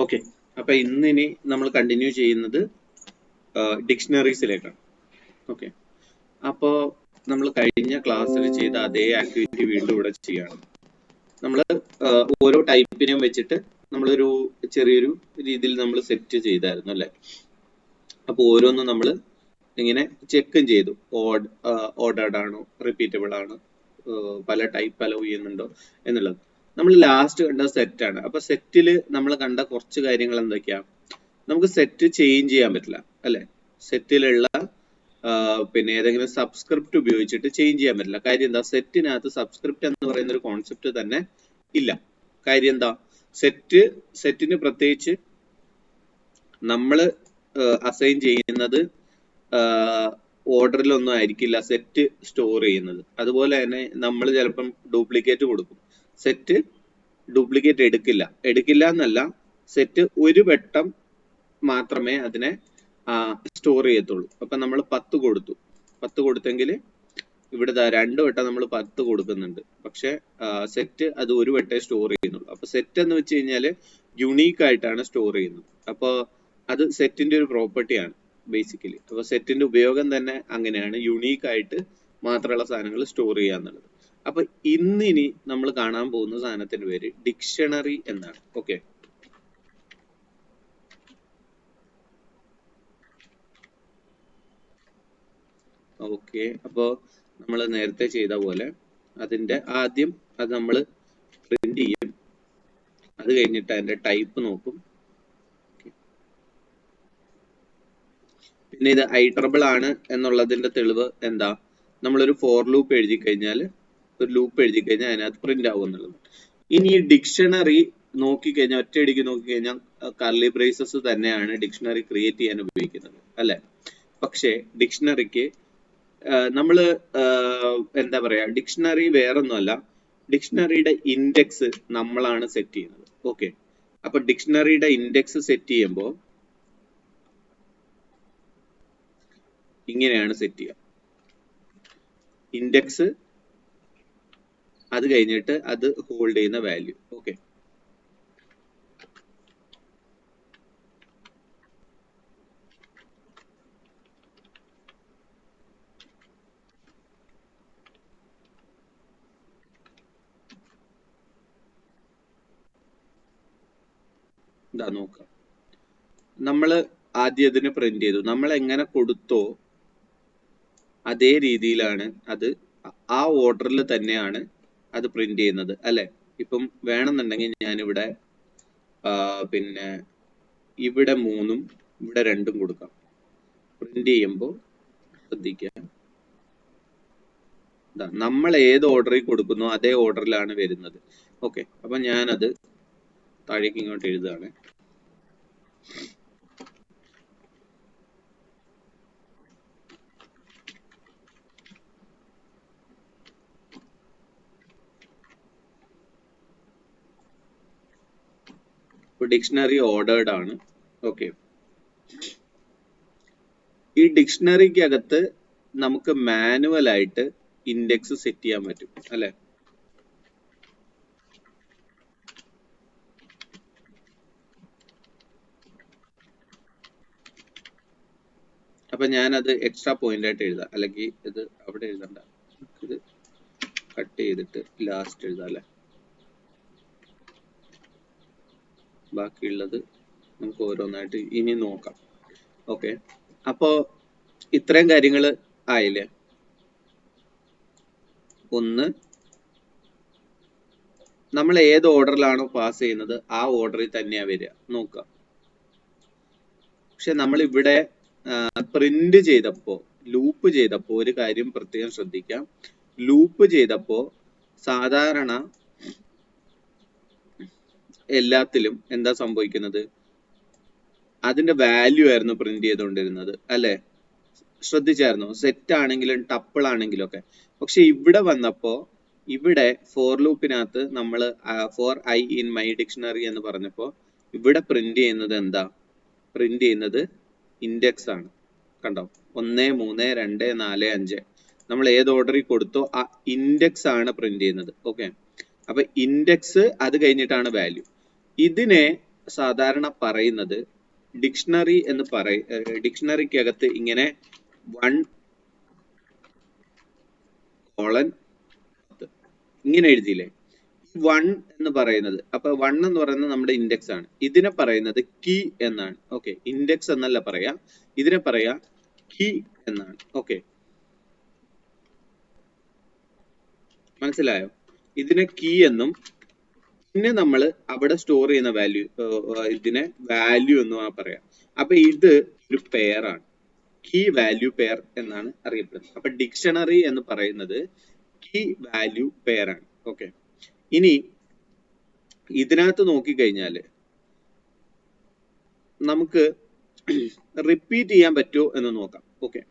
Okay, അപ്പൊ ഇന്നിനി നമ്മൾ കണ്ടിന്യൂ ചെയ്യുന്നത് ഡിക്ഷണറീസിലേക്കാണ്. ഓക്കെ, അപ്പോ നമ്മൾ കഴിഞ്ഞ ക്ലാസ്സിൽ ചെയ്ത അതേ ആക്ടിവിറ്റി വീണ്ടും ഇവിടെ ചെയ്യാണ്. നമ്മൾ ഓരോ ടൈപ്പിനെയും വെച്ചിട്ട് നമ്മളൊരു ചെറിയൊരു രീതിയിൽ നമ്മൾ സെറ്റ് ചെയ്തായിരുന്നു അല്ലെ. അപ്പൊ ഓരോന്നും നമ്മൾ ഇങ്ങനെ ചെക്കും ചെയ്തു. ഓർഡേർഡ് ആണോ, റിപ്പീറ്റബിൾ ആണോ, പല ടൈപ്പ് അലോ ചെയ്യുന്നുണ്ടോ എന്നുള്ളത്. നമ്മൾ ലാസ്റ്റ് കണ്ട സെറ്റ് ആണ്. അപ്പൊ സെറ്റിൽ നമ്മൾ കണ്ട കുറച്ച് കാര്യങ്ങൾ എന്തൊക്കെയാ? നമുക്ക് സെറ്റ് ചേഞ്ച് ചെയ്യാൻ പറ്റില്ല അല്ലെ. സെറ്റിലുള്ള പിന്നെ ഏതെങ്കിലും സബ്സ്ക്രിപ്റ്റ് ഉപയോഗിച്ചിട്ട് ചേഞ്ച് ചെയ്യാൻ പറ്റില്ല. കാര്യം എന്താ? സെറ്റിനകത്ത് സബ്സ്ക്രിപ്റ്റ് എന്ന് പറയുന്ന ഒരു കോൺസെപ്റ്റ് തന്നെ ഇല്ല. കാര്യം എന്താ? സെറ്റിന് പ്രത്യേകിച്ച് നമ്മൾ അസൈൻ ചെയ്യുന്നത് ഓർഡറിലൊന്നും ആയിരിക്കില്ല സെറ്റ് സ്റ്റോർ ചെയ്യുന്നത്. അതുപോലെ തന്നെ നമ്മൾ ചിലപ്പം ഡ്യൂപ്ലിക്കേറ്റ് കൊടുക്കും. സെറ്റ് ഡ്യൂപ്ലിക്കേറ്റ് എടുക്കില്ല എന്നല്ല, സെറ്റ് ഒരു വട്ടം മാത്രമേ അതിനെ സ്റ്റോർ ചെയ്യത്തുള്ളൂ. അപ്പൊ നമ്മൾ 10 കൊടുത്തെങ്കിൽ ഇവിടെ 2 വട്ടം നമ്മൾ 10 കൊടുക്കുന്നുണ്ട്. പക്ഷെ സെറ്റ് അത് ഒരു വട്ടേ സ്റ്റോർ ചെയ്യുന്നുള്ളൂ. അപ്പൊ സെറ്റ് എന്ന് വെച്ച് കഴിഞ്ഞാൽ യുണീക്ക് ആയിട്ടാണ് സ്റ്റോർ ചെയ്യുന്നത്. അപ്പൊ അത് സെറ്റിന്റെ ഒരു പ്രോപ്പർട്ടിയാണ് ബേസിക്കലി. അപ്പൊ സെറ്റിന്റെ ഉപയോഗം തന്നെ അങ്ങനെയാണ്, യുണീക്ക് ആയിട്ട് മാത്രമുള്ള സാധനങ്ങൾ സ്റ്റോർ ചെയ്യാന്നുള്ളത്. അപ്പൊ ഇന്നിനി നമ്മൾ കാണാൻ പോകുന്ന സാധനത്തിന്റെ പേര് ഡിക്ഷണറി എന്നാണ്. ഓക്കെ, അപ്പോ നമ്മൾ നേരത്തെ ചെയ്ത പോലെ അതിന്റെ ആദ്യം അത് നമ്മൾ പ്രിന്റ് ചെയ്യും. അത് കഴിഞ്ഞിട്ട് അതിന്റെ ടൈപ്പ് നോക്കും. പിന്നെ ഇത് ഐട്രബിൾ ആണ് എന്നുള്ളതിന്റെ തെളിവ് എന്താ? നമ്മളൊരു ഫോർ ലൂപ്പ് എഴുതി കഴിഞ്ഞാൽ അതിനകത്ത് പ്രിന്റ് ആവും എന്നുള്ളത്. ഇനി ഈ ഡിക്ഷണറി നോക്കിക്കഴിഞ്ഞാൽ, ഒറ്റയടിക്ക് നോക്കിക്കഴിഞ്ഞാൽ കർലി ബ്രേസസ് തന്നെയാണ് ഡിക്ഷണറി ക്രിയേറ്റ് ചെയ്യാൻ ഉപയോഗിക്കുന്നത് അല്ലെ. പക്ഷേ ഡിക്ഷണറിക്ക് നമ്മള് എന്താ പറയാ, ഡിക്ഷണറി വേറൊന്നുമല്ല, ഡിക്ഷണറിയുടെ ഇൻഡെക്സ് നമ്മളാണ് സെറ്റ് ചെയ്യുന്നത്. ഓക്കെ, അപ്പൊ ഡിക്ഷണറിയുടെ ഇൻഡെക്സ് സെറ്റ് ചെയ്യുമ്പോൾ ഇങ്ങനെയാണ് സെറ്റ് ചെയ്യുക. ഇൻഡെക്സ്, അത് കഴിഞ്ഞിട്ട് അത് ഹോൾഡ് ചെയ്യുന്ന വാല്യൂ. ഓക്കെ, ഇതാ നോക്കാം. നമ്മള് ആദ്യം ഇതിന് പ്രിന്റ് ചെയ്തു. നമ്മൾ എങ്ങനെ കൊടുത്തോ അതേ രീതിയിലാണ് അത്, ആ ഓർഡറിൽ തന്നെയാണ് അത് പ്രിന്റ് ചെയ്യുന്നത് അല്ലെ. ഇപ്പം വേണമെന്നുണ്ടെങ്കിൽ ഞാനിവിടെ പിന്നെ ഇവിടെ 3ഉം ഇവിടെ 2ഉം കൊടുക്കാം. പ്രിന്റ് ചെയ്യുമ്പോൾ ശ്രദ്ധിക്കാം, നമ്മൾ ഏത് ഓർഡറിൽ കൊടുക്കുന്നോ അതേ ഓർഡറിലാണ് വരുന്നത്. ഓക്കെ, അപ്പൊ ഞാനത് താഴേക്ക് ഇങ്ങോട്ട് എഴുതുകയാണ്. ഡിക്ഷണറി ഓർഡേർഡ് ആണ്. ഓക്കെ, ഈ ഡിക്ഷണറിക്ക് അകത്ത് നമുക്ക് മാനുവൽ ആയിട്ട് ഇൻഡെക്സ് സെറ്റ് ചെയ്യാൻ പറ്റും അല്ലെ. അപ്പൊ ഞാനത് എക്സ്ട്രാ പോയിന്റ് ആയിട്ട് എഴുതാം, അല്ലെങ്കിൽ ഇത് അവിടെ എഴുതണ്ട, ഇത് കട്ട് ചെയ്തിട്ട് ലാസ്റ്റ് എഴുതാം അല്ലെ. ബാക്കിയുള്ളത് നമുക്ക് ഓരോന്നായിട്ട് ഇനി നോക്കാം. ഓക്കെ, അപ്പോ ഇത്രയും കാര്യങ്ങൾ ആയില്ലേ. ഒന്ന്, നമ്മൾ ഏത് ഓർഡറിലാണോ പാസ് ചെയ്യുന്നത് ആ ഓർഡറിൽ തന്നെയാ വരിക നോക്കാം. പക്ഷെ നമ്മൾ ഇവിടെ പ്രിന്റ് ചെയ്തപ്പോ, ലൂപ്പ് ചെയ്തപ്പോ ഒരു കാര്യം പ്രത്യേകം ശ്രദ്ധിക്കാം. ലൂപ്പ് ചെയ്തപ്പോ സാധാരണ എല്ലാത്തിലും എന്താ സംഭവിക്കുന്നത്? അതിന്റെ വാല്യൂ ആയിരുന്നു പ്രിന്റ് ചെയ്തുകൊണ്ടിരുന്നത് അല്ലെ. ശ്രദ്ധിച്ചായിരുന്നോ? സെറ്റ് ആണെങ്കിലും ടപ്പിൾ ആണെങ്കിലും ഒക്കെ. പക്ഷെ ഇവിടെ വന്നപ്പോ, ഇവിടെ ഫോർ ലൂപ്പിനകത്ത് നമ്മൾ for I in my dictionary എന്ന് പറഞ്ഞപ്പോ ഇവിടെ പ്രിന്റ് ചെയ്യുന്നത് എന്താ? പ്രിന്റ് ചെയ്യുന്നത് ഇൻഡെക്സ് ആണ്. കണ്ടോ? 1 3 2 4 5 നമ്മൾ ഏത് ഓർഡറിൽ കൊടുത്തോ ആ ഇൻഡെക്സ് ആണ് പ്രിന്റ് ചെയ്യുന്നത്. ഓക്കെ, അപ്പൊ ഇൻഡെക്സ്, അത് കഴിഞ്ഞിട്ടാണ് വാല്യൂ. ഇതിനെ സാധാരണ പറയുന്നത് ഡിക്ഷണറി എന്ന് ഡിക്ഷണറിക്കകത്ത് ഇങ്ങനെ 1 കോളൻ ഇങ്ങനെ എഴുതിയില്ലേ? 1 എന്ന് പറയുന്നത്, അപ്പൊ 1 എന്ന് പറയുന്നത് നമ്മുടെ ഇൻഡെക്സ് ആണ്. ഇതിനെ പറയുന്നത് കീ എന്നാണ്. ഓക്കെ, ഇൻഡെക്സ് എന്നല്ല പറയാ, ഇതിനെ പറയാ കീ എന്നാണ്. ഓക്കെ, മനസ്സിലായോ? ഇതിനെ കീ എന്നും പിന്നെ നമ്മൾ അവിടെ സ്റ്റോർ ചെയ്യുന്ന വാല്യൂ, ഇതിനെ വാല്യൂ എന്നും പറയാം. അപ്പൊ ഇത് ഒരു പെയർ ആണ്, കീ വാല്യൂ പെയർ എന്നാണ് അറിയപ്പെടുന്നത്. അപ്പൊ ഡിക്ഷണറി എന്ന് പറയുന്നത് കീ വാല്യൂ പെയർ ആണ്. ഓക്കെ, ഇനി ഇതിനകത്ത് നോക്കിക്കഴിഞ്ഞാല് നമുക്ക് റിപ്പീറ്റ് ചെയ്യാൻ പറ്റുമോ എന്ന് നോക്കാം. ഓക്കെ,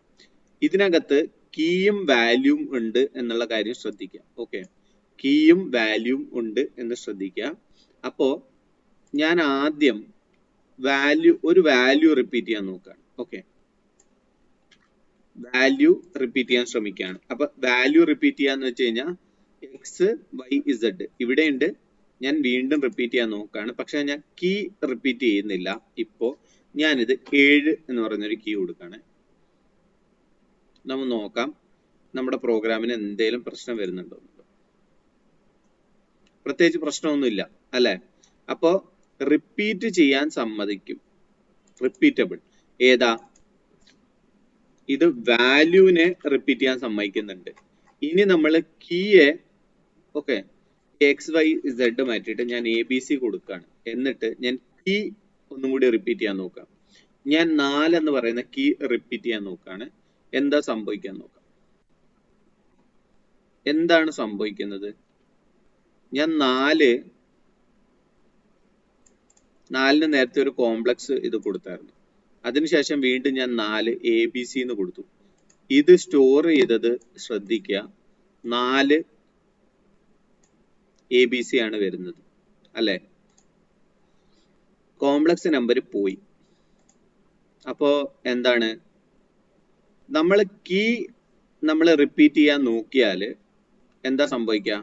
ഇതിനകത്ത് കീയും വാല്യൂം ഉണ്ട് എന്നുള്ള കാര്യം ശ്രദ്ധിക്കുക. ഓക്കെ, കീയും വാല്യൂം ഉണ്ട് എന്ന് ശ്രദ്ധിക്കുക. അപ്പോ ഞാൻ ആദ്യം ഒരു വാല്യൂ റിപ്പീറ്റ് ചെയ്യാൻ നോക്കുകയാണ്. ഓക്കെ, വാല്യൂ റിപ്പീറ്റ് ചെയ്യാൻ ശ്രമിക്കുകയാണ്. അപ്പൊ വാല്യൂ റിപ്പീറ്റ് ചെയ്യാന്ന് വെച്ച് കഴിഞ്ഞാൽ എക്സ് വൈ ഇസഡ് ഇവിടെ ഉണ്ട്. ഞാൻ വീണ്ടും റിപ്പീറ്റ് ചെയ്യാൻ നോക്കുകയാണ്, പക്ഷെ ഞാൻ കീ റിപ്പീറ്റ് ചെയ്യുന്നില്ല. ഇപ്പോ ഞാനിത് 7 എന്ന് പറയുന്നൊരു കീ കൊടുക്കുകയാണ്. നമുക്ക് നോക്കാം നമ്മുടെ പ്രോഗ്രാമിന് എന്തെങ്കിലും പ്രശ്നം വരുന്നുണ്ടോ. പ്രത്യേകിച്ച് പ്രശ്നമൊന്നുമില്ല അല്ലെ? അപ്പോ റിപ്പീറ്റ് ചെയ്യാൻ സമ്മതിക്കും. റിപ്പീറ്റബിൾ ഏതാ? ഇത് വാല്യൂവിനെ റിപ്പീറ്റ് ചെയ്യാൻ സമ്മതിക്കുന്നുണ്ട്. ഇനി നമ്മൾ കീയെ ഓക്കെ എക്സ് വൈ സെഡ് മാറ്റിയിട്ട് ഞാൻ എ ബി സി കൊടുക്കുകയാണ്. എന്നിട്ട് ഞാൻ കീ ഒന്നും കൂടി റിപ്പീറ്റ് ചെയ്യാൻ നോക്കാം. ഞാൻ 4 എന്ന് പറയുന്ന കീ റിപ്പീറ്റ് ചെയ്യാൻ നോക്കുകയാണ്. എന്താ സംഭവിക്കാൻ നോക്കാം. എന്താണ് സംഭവിക്കുന്നത്? ഞാൻ 4ന് നേരത്തെ ഒരു കോംപ്ലക്സ് ഇത് കൊടുത്തായിരുന്നു. അതിനുശേഷം വീണ്ടും ഞാൻ 4 എ ബി സി എന്ന് കൊടുത്തു. ഇത് സ്റ്റോർ ചെയ്തത് ശ്രദ്ധിക്കുക, 4 എ ബി സി ആണ് വരുന്നത് അല്ലെ? കോംപ്ലക്സ് നമ്പർ പോയി. അപ്പോ എന്താണ്, നമ്മൾ കീ റിപ്പീറ്റ് ചെയ്യാൻ നോക്കിയാല് എന്താ സംഭവിക്കുക?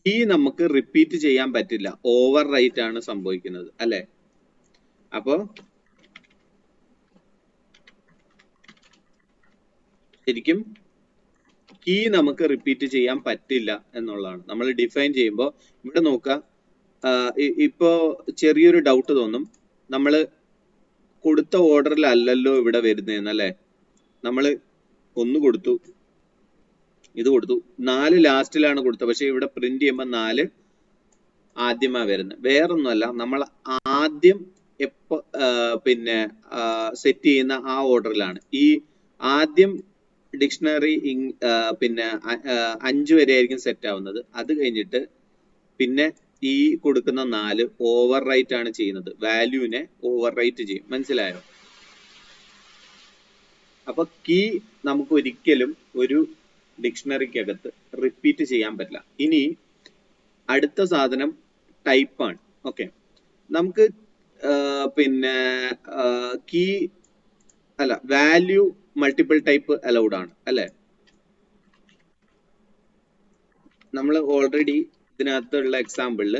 കീ നമുക്ക് റിപ്പീറ്റ് ചെയ്യാൻ പറ്റില്ല, ഓവർ റൈറ്റ് ആണ് സംഭവിക്കുന്നത് അല്ലെ? അപ്പോ ശരിക്കും കീ നമുക്ക് റിപ്പീറ്റ് ചെയ്യാൻ പറ്റില്ല എന്നുള്ളതാണ് നമ്മൾ ഡിഫൈൻ ചെയ്യുമ്പോൾ. ഇവിടെ നോക്കുക, ഇപ്പോ ചെറിയൊരു ഡൗട്ട് തോന്നും, നമ്മൾ കൊടുത്ത ഓർഡറിൽ അല്ലല്ലോ ഇവിടെ വരുന്നതെന്നല്ലേ? നമ്മൾ 1 കൊടുത്തു, ഇത് കൊടുത്തു, 4 ലാസ്റ്റിലാണ് കൊടുത്തത്, പക്ഷെ ഇവിടെ പ്രിന്റ് ചെയ്യുമ്പോൾ 4 ആദ്യമാ വരുന്നത്. വേറൊന്നുമല്ല, നമ്മൾ ആദ്യം എപ്പോ പിന്നെ സെറ്റ് ചെയ്യുന്ന ആ ഓർഡറിലാണ്. ഈ ആദ്യം ഡിക്ഷണറി പിന്നെ 5 വരെ ആയിരിക്കും സെറ്റ് ആവുന്നത്. അത് കഴിഞ്ഞിട്ട് പിന്നെ ഈ കൊടുക്കുന്ന 4 ഓവർ റൈറ്റ് ആണ് ചെയ്യുന്നത്, വാല്യൂവിനെ ഓവർ റൈറ്റ് ചെയ്യും. മനസ്സിലായോ? അപ്പൊ കീ നമുക്ക് ഒരിക്കലും ഒരു ഡിക്ഷണറിക്കകത്ത് റിപ്പീറ്റ് ചെയ്യാൻ പറ്റില്ല. ഇനി അടുത്ത സാധനം ടൈപ്പാണ്. ഓക്കെ, നമുക്ക് പിന്നെ കീ അല്ല വാല്യൂ മൾട്ടിപ്പിൾ ടൈപ്പ് അലൗഡ് ആണ് അല്ലെ? നമ്മൾ ഓൾറെഡി ഇതിനകത്തുള്ള എക്സാമ്പിളിൽ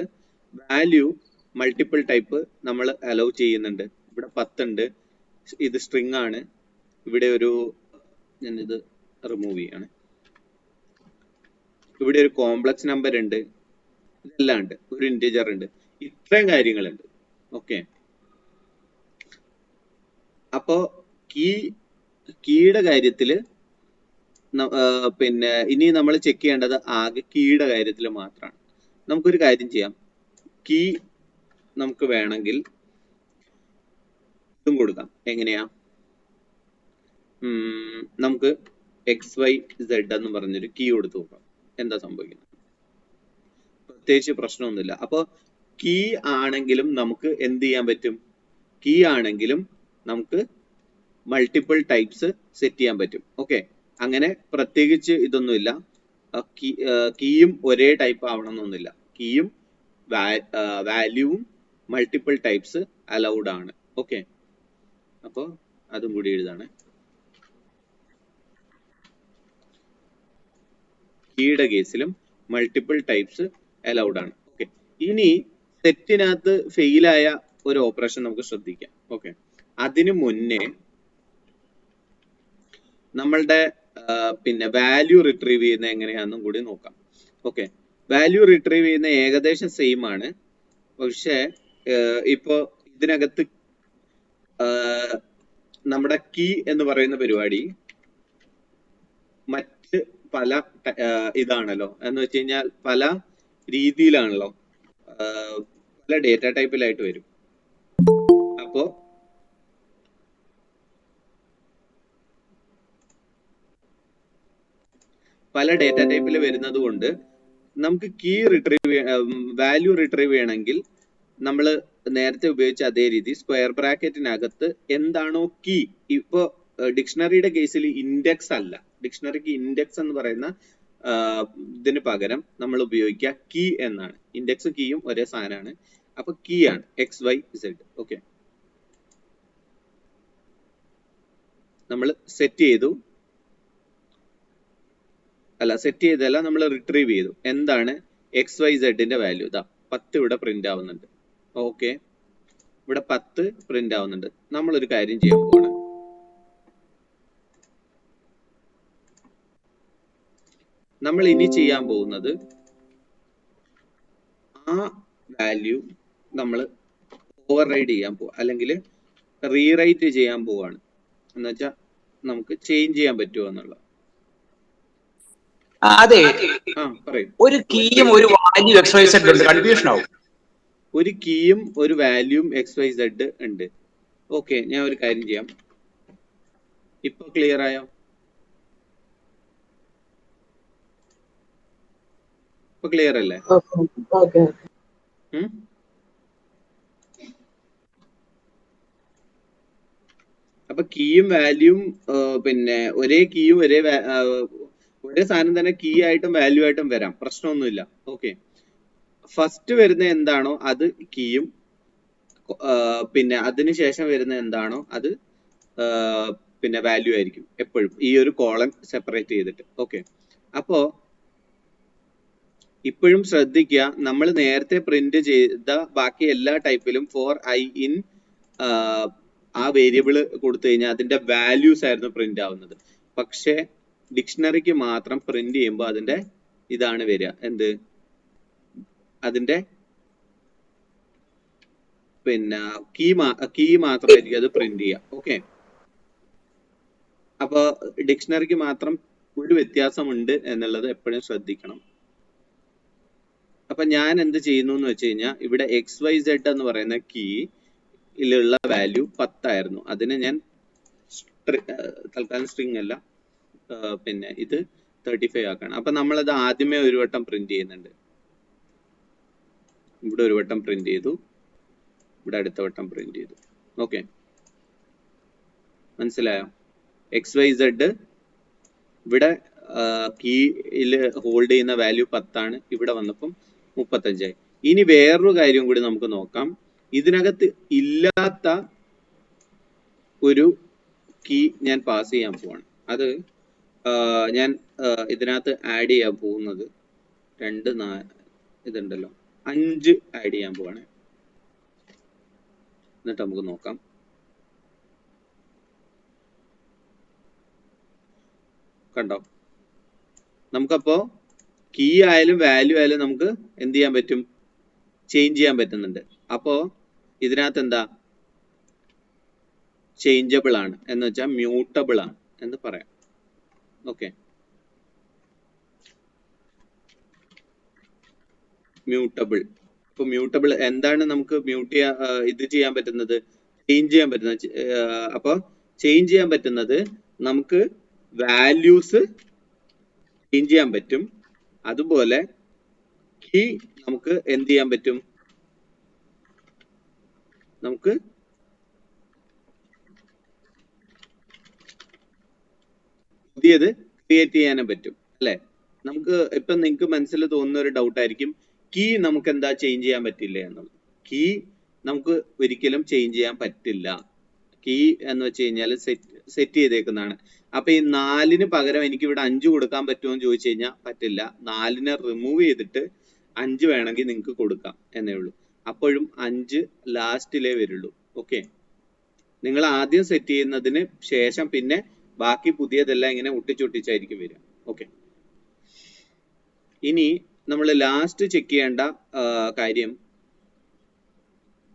വാല്യൂ മൾട്ടിപ്പിൾ ടൈപ്പ് നമ്മൾ അലൗ ചെയ്യുന്നുണ്ട്. ഇവിടെ 10 ഉണ്ട്, ഇത് സ്ട്രിങ് ആണ്. ഇവിടെ ഞാനിത് റിമൂവ് ചെയ്യാണ്. ഇവിടെ ഒരു കോംപ്ലക്സ് നമ്പർ ഉണ്ട്, ഇതെല്ലാം ഉണ്ട്, ഒരു ഇന്റിജർ ഉണ്ട്, ഇത്രയും കാര്യങ്ങളുണ്ട്. ഓക്കെ, അപ്പോ കീയുടെ കാര്യത്തില് പിന്നെ ഇനി നമ്മൾ ചെക്ക് ചെയ്യേണ്ടത് ആകെ കീയുടെ കാര്യത്തിൽ മാത്രമാണ്. നമുക്കൊരു കാര്യം ചെയ്യാം, കീ നമുക്ക് വേണമെങ്കിൽ ഇതും കൊടുക്കാം. എങ്ങനെയാ? നമുക്ക് എക്സ് വൈ സെഡ് എന്ന് പറഞ്ഞൊരു കീ കൊടുത്തു നോക്കാം, എന്താ സംഭവിക്കുന്നത്. പ്രത്യേകിച്ച് പ്രശ്നമൊന്നുമില്ല. അപ്പൊ കീ ആണെങ്കിലും നമുക്ക് എന്ത് ചെയ്യാൻ പറ്റും? കീ ആണെങ്കിലും നമുക്ക് മൾട്ടിപ്പിൾ ടൈപ്സ് സെറ്റ് ചെയ്യാൻ പറ്റും. ഓക്കെ, അങ്ങനെ പ്രത്യേകിച്ച് ഇതൊന്നുമില്ല. കീയും ഒരേ ടൈപ്പ് ആവണമെന്നൊന്നുമില്ല. കീയും വാല്യൂവും മൾട്ടിപ്പിൾ ടൈപ്സ് അലൗഡ് ആണ്. ഓക്കെ, അപ്പോൾ അതും കൂടി എഴുതാണ്. കീയുടെ കേസിലും മൾട്ടിപ്പിൾ ടൈപ്സ് അലൗഡ് ആണ്. ഓക്കെ, ഇനി സെറ്റിനകത്ത് ഫെയിലായ ഒരു ഓപ്പറേഷൻ നമുക്ക് ശ്രദ്ധിക്കാം. ഓക്കെ, അതിനു മുന്നേ നമ്മളുടെ പിന്നെ വാല്യൂ റിട്രീവ് ചെയ്യുന്ന എങ്ങനെയാണെന്നും കൂടി നോക്കാം. ഓക്കെ, വാല്യൂ റിട്രീവ് ചെയ്യുന്ന ഏകദേശം സെയിം ആണ്. പക്ഷേ ഇപ്പോ ഇതിനകത്ത് നമ്മുടെ കീ എന്ന് പറയുന്ന പരിപാടി മറ്റ് പല ഇതാണല്ലോ, എന്ന് വെച്ച് കഴിഞ്ഞാൽ പല രീതിയിലാണല്ലോ, പല ഡേറ്റ ടൈപ്പിലായിട്ട് വരും. അപ്പോ പല ഡേറ്റ ടൈപ്പിൽ വരുന്നത് കൊണ്ട് നമുക്ക് കീ റിട്രീവ് വാല്യൂ റിട്രീവ് ചെയ്യണമെങ്കിൽ നമ്മൾ നേരത്തെ ഉപയോഗിച്ച അതേ രീതി സ്ക്വയർ ബ്രാക്കറ്റിനകത്ത് എന്താണോ കീ, ഇപ്പോ ഡിക്ഷണറിയുടെ കേസിൽ ഇൻഡെക്സ് അല്ല, ഡിക്ഷണറിക്ക് ഇൻഡെക്സ് എന്ന് പറയുന്ന ഇതിന് പകരം നമ്മൾ ഉപയോഗിക്കുക കീ എന്നാണ്. ഇൻഡെക്സും കീയും ഒരേ സാധനമാണ്. അപ്പൊ കീ ആണ് XYZ. ഓക്കെ, നമ്മൾ സെറ്റ് ചെയ്തു, അല്ല സെറ്റ് ചെയ്തല്ല, നമ്മൾ റിട്രീവ് ചെയ്തു. എന്താണ് XYZ വാല്യൂ? ഇതാ 10 ഇവിടെ പ്രിന്റ് ആവുന്നുണ്ട്. ഓക്കെ, ഇവിടെ 10 പ്രിന്റ് ആവുന്നുണ്ട്. നമ്മളൊരു കാര്യം ചെയ്യാൻ പോവാണ്. നമ്മൾ ഇനി ചെയ്യാൻ പോകുന്നത് ആ വാല്യൂ നമ്മൾ ഓവർ റൈഡ് ചെയ്യാൻ പോവാ, അല്ലെങ്കിൽ റീറൈറ്റ് ചെയ്യാൻ പോവാണ്. എന്ന് വെച്ചാൽ നമുക്ക് ചേഞ്ച് ചെയ്യാൻ പറ്റുമോ എന്നുള്ള. അതെ, ഒരു കീയും ഒരു വാല്യൂ XYZ ഉണ്ട്, കൺഫ്യൂഷൻ ആവും. ഒരു കീയും ഒരു വാല്യൂം XYZ ഉണ്ട്. ഓക്കെ, ഞാൻ ഒരു കാര്യം ചെയ്യാം. ഇപ്പൊ ക്ലിയർ ആയോ? ഇപ്പൊ ക്ലിയർ അല്ലേ? അപ്പൊ കീയും വാല്യൂം പിന്നെ ഒരേ കീയും ഒരേ സാധനം തന്നെ കീ ആയിട്ടും വാല്യൂ ആയിട്ടും വരാം, പ്രശ്നമൊന്നുമില്ല. ഓക്കെ, ഫസ്റ്റ് വരുന്ന എന്താണോ അത് കീയും, പിന്നെ അതിനുശേഷം വരുന്ന എന്താണോ അത് പിന്നെ വാല്യൂ ആയിരിക്കും എപ്പോഴും, ഈ ഒരു കോളം സെപ്പറേറ്റ് ചെയ്തിട്ട്. ഓക്കെ, അപ്പോ ഇപ്പോഴും ശ്രദ്ധിക്കുക, നമ്മൾ നേരത്തെ പ്രിന്റ് ചെയ്ത ബാക്കി എല്ലാ ടൈപ്പിലും ഫോർ I in ആ വേരിയബിൾ കൊടുത്തു കഴിഞ്ഞാൽ അതിന്റെ വാല്യൂസ് ആയിരുന്നു പ്രിന്റ് ആവുന്നത്. പക്ഷെ ഡിക്ഷണറിക്ക് മാത്രം പ്രിന്റ് ചെയ്യുമ്പോൾ അതിന്റെ ഇതാണ് വരിക, എന്ത്, അതിന്റെ പിന്നെ കീ മാത്രമായിരിക്കും അത് പ്രിന്റ് ചെയ്യുക. ഓക്കെ, അപ്പൊ ഡിക്ഷണറിക്ക് മാത്രം ഒരു വ്യത്യാസമുണ്ട് എന്നുള്ളത് എപ്പോഴും ശ്രദ്ധിക്കണം. അപ്പൊ ഞാൻ എന്ത് ചെയ്യുന്നു എന്ന് വെച്ച് കഴിഞ്ഞാൽ, ഇവിടെ XYZ എന്ന് പറയുന്ന കീയിലുള്ള വാല്യൂ 10 ആയിരുന്നു. അതിന് ഞാൻ തൽക്കാലം സ്ട്രിങ് അല്ല, പിന്നെ ഇത് 35 ആക്കാണ്. അപ്പൊ നമ്മളത് ആദ്യമേ ഒരു വട്ടം പ്രിന്റ് ചെയ്യുന്നുണ്ട്. ഇവിടെ ഒരു വട്ടം പ്രിന്റ് ചെയ്തു, ഇവിടെ അടുത്ത വട്ടം പ്രിന്റ് ചെയ്തു. ഓക്കെ, മനസ്സിലായോ? XYZ ഇവിടെ കീയിൽ ഹോൾഡ് ചെയ്യുന്ന വാല്യൂ 10 ആണ്, ഇവിടെ വന്നപ്പം 35 ആയി. ഇനി വേറൊരു കാര്യം കൂടി നമുക്ക് നോക്കാം. ഇതിനകത്ത് ഇല്ലാത്ത ഒരു കീ ഞാൻ പാസ് ചെയ്യാൻ പോവാണ്. അത് ഞാൻ ഇതിനകത്ത് ആഡ് ചെയ്യാൻ പോകുന്നത് 2 4 ഇതുണ്ടല്ലോ, 5 ആഡ് ചെയ്യാൻ പോവാണ്. എന്നിട്ട് നമുക്ക് നോക്കാം. കണ്ടോ, നമുക്കപ്പോ കീ ആയാലും വാല്യൂ ആയാലും നമുക്ക് എന്ത് ചെയ്യാൻ പറ്റും, ചേഞ്ച് ചെയ്യാൻ പറ്റുന്നുണ്ട്. അപ്പോ ഇതിനകത്ത് എന്താ, ചേഞ്ചബിൾ ആണ്, എന്ന് വെച്ചാൽ മ്യൂട്ടബിൾ ആണ് എന്ന് പറയാം. Okay, mutable. ഇപ്പൊ മ്യൂട്ടബിൾ എന്താണ്, നമുക്ക് മ്യൂട്ട് ചെയ്യാൻ ഇത് ചെയ്യാൻ പറ്റുന്നത്, ചേഞ്ച് ചെയ്യാൻ പറ്റുന്നത്. അപ്പൊ ചേഞ്ച് ചെയ്യാൻ പറ്റുന്നത് നമുക്ക് വാല്യൂസ് ചേഞ്ച് ചെയ്യാൻ പറ്റും. അതുപോലെ കീ നമുക്ക് എന്ത് ചെയ്യാൻ പറ്റും, നമുക്ക് പുതിയത് ക്രിയേറ്റ് ചെയ്യാനും പറ്റും അല്ലെ? നമുക്ക് ഇപ്പൊ നിങ്ങൾക്ക് മനസ്സിൽ തോന്നുന്ന ഒരു ഡൗട്ട് ആയിരിക്കും, കീ നമുക്ക് എന്താ ചേഞ്ച് ചെയ്യാൻ പറ്റില്ല എന്നുള്ളത്. കീ നമുക്ക് ഒരിക്കലും ചേഞ്ച് ചെയ്യാൻ പറ്റില്ല. കീ എന്ന് വെച്ച് കഴിഞ്ഞാൽ സെറ്റ് ചെയ്തേക്കുന്നതാണ്. അപ്പൊ ഈ 4ന് പകരം എനിക്ക് ഇവിടെ 5 കൊടുക്കാൻ പറ്റുമോ എന്ന് ചോദിച്ചു കഴിഞ്ഞാൽ പറ്റില്ല. 4നെ റിമൂവ് ചെയ്തിട്ട് 5 വേണമെങ്കിൽ നിങ്ങൾക്ക് കൊടുക്കാം എന്നേ ഉള്ളൂ. അപ്പോഴും 5 ലാസ്റ്റിലേ വരുള്ളൂ. ഓക്കെ, നിങ്ങൾ ആദ്യം സെറ്റ് ചെയ്യുന്നതിന് ശേഷം പിന്നെ ബാക്കി പുതിയതെല്ലാം ഇങ്ങനെ ഒട്ടിച്ചൊട്ടിച്ചായിരിക്കും വരിക. ഓക്കെ, ഇനി നമ്മൾ ലാസ്റ്റ് ചെക്ക് ചെയ്യേണ്ട കാര്യം,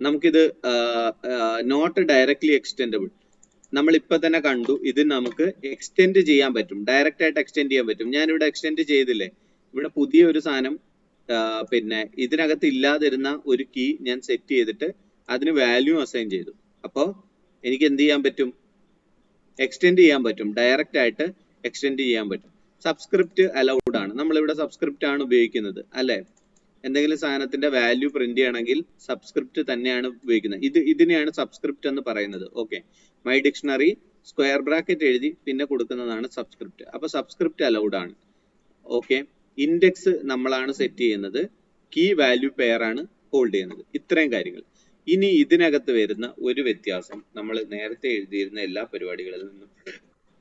നമുക്കിത് നോട്ട് ഡയറക്ട്ലി എക്സ്റ്റെൻഡബിൾ. നമ്മൾ ഇപ്പൊ തന്നെ കണ്ടു, ഇത് നമുക്ക് എക്സ്റ്റെൻഡ് ചെയ്യാൻ പറ്റും, ഡയറക്റ്റ് ആയിട്ട് എക്സ്റ്റെൻഡ് ചെയ്യാൻ പറ്റും. ഞാനിവിടെ എക്സ്റ്റെൻഡ് ചെയ്തില്ലേ, ഇവിടെ പുതിയ ഒരു സാധനം പിന്നെ ഇതിനകത്ത് ഇല്ലാതിരുന്ന ഒരു കീ ഞാൻ സെറ്റ് ചെയ്തിട്ട് അതിന് വാല്യൂ അസൈൻ ചെയ്തു. അപ്പോൾ എനിക്ക് എന്ത് ചെയ്യാൻ പറ്റും, എക്സ്റ്റെൻഡ് ചെയ്യാൻ പറ്റും, ഡയറക്റ്റ് ആയിട്ട് എക്സ്റ്റെൻഡ് ചെയ്യാൻ പറ്റും. സബ്സ്ക്രിപ്റ്റ് അലൗഡ് ആണ്, നമ്മളിവിടെ സബ്സ്ക്രിപ്റ്റ് ആണ് ഉപയോഗിക്കുന്നത് അല്ലെ. എന്തെങ്കിലും സാധനത്തിന്റെ വാല്യൂ പ്രിന്റ് ചെയ്യണമെങ്കിൽ സബ്സ്ക്രിപ്റ്റ് തന്നെയാണ് ഉപയോഗിക്കുന്നത്. ഇതിനെയാണ് സബ്സ്ക്രിപ്റ്റ് എന്ന് പറയുന്നത്. Okay, my dictionary square bracket എഴുതി പിന്നെ കൊടുക്കുന്നതാണ് സബ്സ്ക്രിപ്റ്റ്. അപ്പൊ സബ്സ്ക്രിപ്റ്റ് അലൗഡ് ആണ്. ഓക്കെ, ഇൻഡെക്സ് നമ്മളാണ് സെറ്റ് ചെയ്യുന്നത്, കീ വാല്യൂ പെയർ ആണ് ഹോൾഡ് ചെയ്യുന്നത്. ഇത്രയും കാര്യങ്ങൾ. ഇനി ഇതിനകത്ത് വരുന്ന ഒരു വ്യത്യാസം, നമ്മൾ നേരത്തെ എഴുതിയിരുന്ന എല്ലാ പരിപാടികളിൽ നിന്നും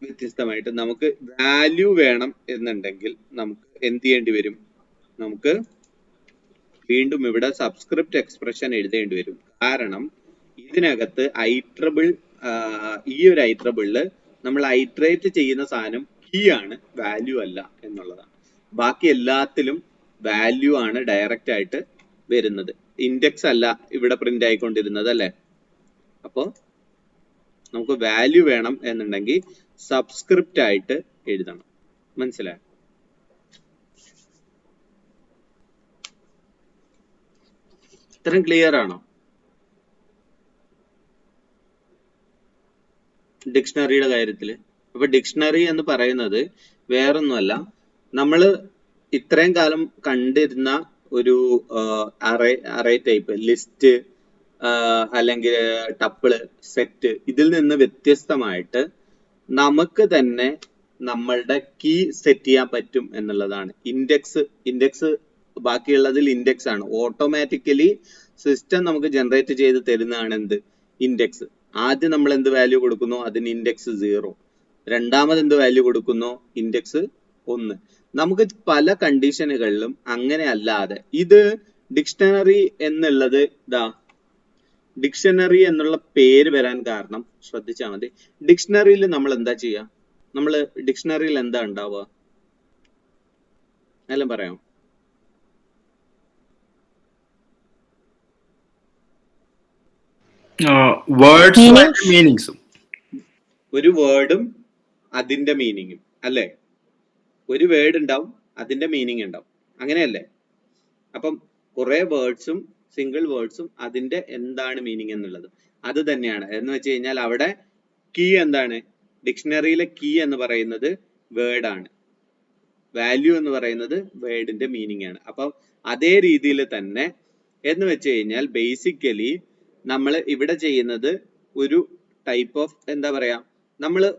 വ്യത്യസ്തമായിട്ട് നമുക്ക് വാല്യൂ വേണം എന്നുണ്ടെങ്കിൽ നമുക്ക് എന്ത് ചെയ്യേണ്ടി വരും, നമുക്ക് വീണ്ടും ഇവിടെ സബ്സ്ക്രിപ്റ്റ് എക്സ്പ്രഷൻ എഴുതേണ്ടി വരും. കാരണം ഇതിനകത്ത് ഐട്രബിൾ, ഈ ഒരു ഐട്രബിളില് നമ്മൾ ഐട്രേറ്റ് ചെയ്യുന്ന സാധനം കീ ആണ്, വാല്യൂ അല്ല എന്നുള്ളതാണ്. ബാക്കി എല്ലാത്തിലും വാല്യൂ ആണ് ഡയറക്റ്റ് ആയിട്ട് വരുന്നത്, ഇൻഡെക്സ് അല്ല ഇവിടെ പ്രിന്റ് ആയിക്കൊണ്ടിരുന്നത് അല്ലെ. അപ്പോ നമുക്ക് വാല്യൂ വേണം എന്നുണ്ടെങ്കിൽ സബ്സ്ക്രിപ്റ്റ് ആയിട്ട് എഴുതണം. മനസ്സിലായോ? ഇത്രയും ക്ലിയർ ആണോ? ഡിക്ഷണറിയുടെ കാര്യത്തില്. അപ്പൊ ഡിക്ഷണറി എന്ന് പറയുന്നത് വേറൊന്നുമല്ല, നമ്മള് ഇത്രയും കാലം കണ്ടിരുന്ന ഒരു അറേ ടൈപ്പ്, ലിസ്റ്റ് അല്ലെങ്കിൽ ടപ്പിള്, സെറ്റ്, ഇതിൽ നിന്ന് വ്യത്യസ്തമായിട്ട് നമുക്ക് തന്നെ നമ്മളുടെ കീ സെറ്റ് ചെയ്യാൻ പറ്റും എന്നുള്ളതാണ്. ഇൻഡെക്സ് ബാക്കിയുള്ളതിൽ ഇൻഡെക്സ് ആണ്. ഓട്ടോമാറ്റിക്കലി സിസ്റ്റം നമുക്ക് ജനറേറ്റ് ചെയ്ത് തരുന്നതാണ് എന്ത്, ഇൻഡെക്സ്. ആദ്യം നമ്മൾ എന്ത് വാല്യൂ കൊടുക്കുന്നു, അതിന് ഇൻഡെക്സ് 0. രണ്ടാമത് എന്ത് വാല്യൂ കൊടുക്കുന്നു, ഇൻഡെക്സ് 1. നമുക്ക് പല കണ്ടീഷനുകളിലും അങ്ങനെ അല്ലാതെ, ഇത് ഡിക്ഷണറി എന്നുള്ളത് ഡിക്ഷണറി എന്നുള്ള പേര് വരാൻ കാരണം ശ്രദ്ധിച്ചാൽ മതി. ഡിക്ഷണറിയിൽ നമ്മൾ എന്താ ചെയ്യുക, നമ്മൾ ഡിക്ഷണറിയിൽ എന്താ ഉണ്ടാവുക എല്ലാം പറയാം. ഒരു വേർഡും അതിന്റെ മീനിങ്ങും അല്ലേ. ഒരു വേർഡ് ഉണ്ടാവും, അതിന്റെ മീനിങ് ഉണ്ടാവും, അങ്ങനെയല്ലേ. അപ്പം കുറെ വേർഡ്സും സിംഗിൾ വേർഡ്സും അതിന്റെ എന്താണ് മീനിങ് എന്നുള്ളത് അത് തന്നെയാണ്. എന്ന് വെച്ച് കഴിഞ്ഞാൽ അവിടെ കീ എന്താണ്, ഡിക്ഷണറിയിലെ കീ എന്ന് പറയുന്നത് വേർഡ് ആണ്, വാല്യൂ എന്ന് പറയുന്നത് വേർഡിന്റെ മീനിങ് ആണ്. അപ്പൊ അതേ രീതിയിൽ തന്നെ എന്ന് വെച്ച് കഴിഞ്ഞാൽ ബേസിക്കലി നമ്മൾ ഇവിടെ ചെയ്യുന്നത് ഒരു ടൈപ്പ് ഓഫ് എന്താ പറയാ, നമ്മള്